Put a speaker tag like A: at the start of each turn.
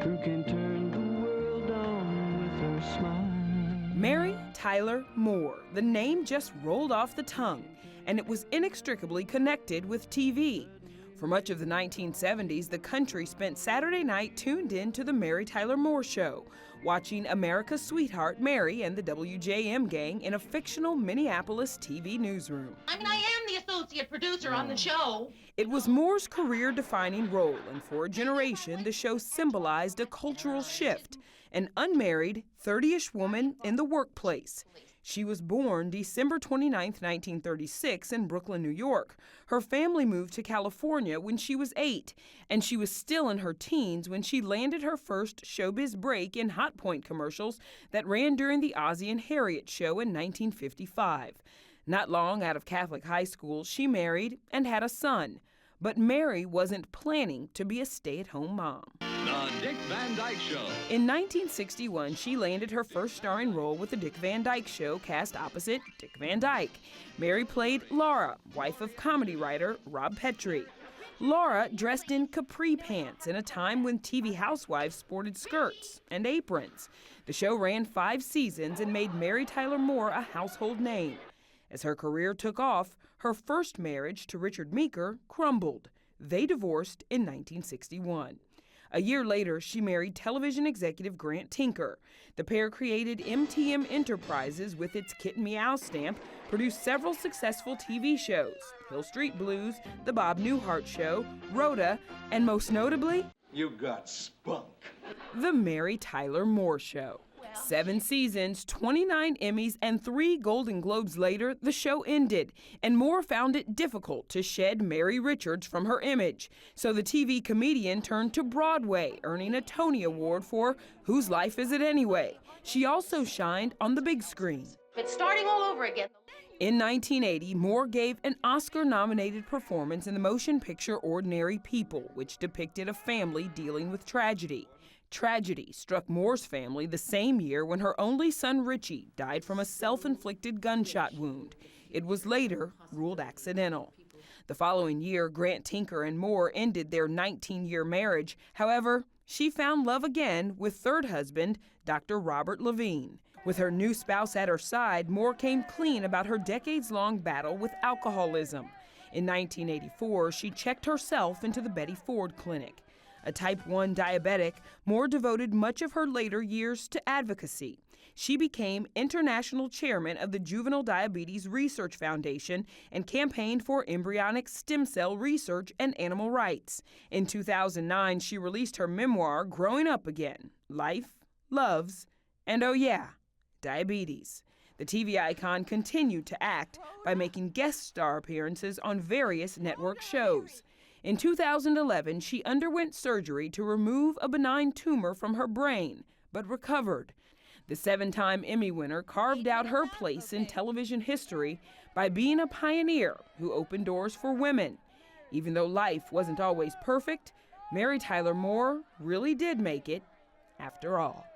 A: who can turn the world on with her smile.
B: Mary Tyler Moore. The name just rolled off the tongue, and it was inextricably connected with TV. For much of the 1970s, the country spent Saturday night tuned in to the Mary Tyler Moore Show, watching America's sweetheart Mary and the WJM gang in a fictional Minneapolis TV newsroom.
C: I am the associate producer on the show.
B: It was Moore's career-defining role, and for a generation, the show symbolized a cultural shift, an unmarried, 30-ish woman in the workplace. She was born December 29, 1936 in Brooklyn, New York. Her family moved to California when she was 8, and she was still in her teens when she landed her first showbiz break in Hot Point commercials that ran during the Ozzie and Harriet show in 1955. Not long out of Catholic high school, she married and had a son. But Mary wasn't planning to be a stay-at-home mom.
D: The Dick Van Dyke Show.
B: In 1961, she landed her first starring role with The Dick Van Dyke Show, cast opposite Dick Van Dyke. Mary played Laura, wife of comedy writer Rob Petrie. Laura dressed in capri pants in a time when TV housewives sported skirts and aprons. The show ran 5 seasons and made Mary Tyler Moore a household name. As her career took off, her first marriage to Richard Meeker crumbled. They divorced in 1961. A year later, she married television executive Grant Tinker. The pair created MTM Enterprises with its Kitten Meow stamp, produced several successful TV shows, Hill Street Blues, The Bob Newhart Show, Rhoda, and most notably,
D: You got spunk.
B: The Mary Tyler Moore Show. 7 seasons, 29 Emmys, and 3 Golden Globes later, the show ended, and Moore found it difficult to shed Mary Richards from her image. So the TV comedian turned to Broadway, earning a Tony Award for Whose Life Is It Anyway? She also shined on the big screen.
C: It's starting all over again.
B: In 1980, Moore gave an Oscar-nominated performance in the motion picture Ordinary People, which depicted a family dealing with tragedy. Tragedy struck Moore's family the same year when her only son Richie died from a self-inflicted gunshot wound. It was later ruled accidental. The following year, Grant Tinker and Moore ended their 19-year marriage. However, she found love again with third husband, Dr. Robert Levine. With her new spouse at her side, Moore came clean about her decades-long battle with alcoholism. In 1984, she checked herself into the Betty Ford Clinic. A type 1 diabetic, Moore devoted much of her later years to advocacy. She became international chairman of the Juvenile Diabetes Research Foundation and campaigned for embryonic stem cell research and animal rights. In 2009, she released her memoir, Growing Up Again: Life, Loves, and oh yeah, Diabetes. The TV icon continued to act by making guest star appearances on various network shows. In 2011, she underwent surgery to remove a benign tumor from her brain, but recovered. The 7-time Emmy winner carved out her place in television history by being a pioneer who opened doors for women. Even though life wasn't always perfect, Mary Tyler Moore really did make it after all.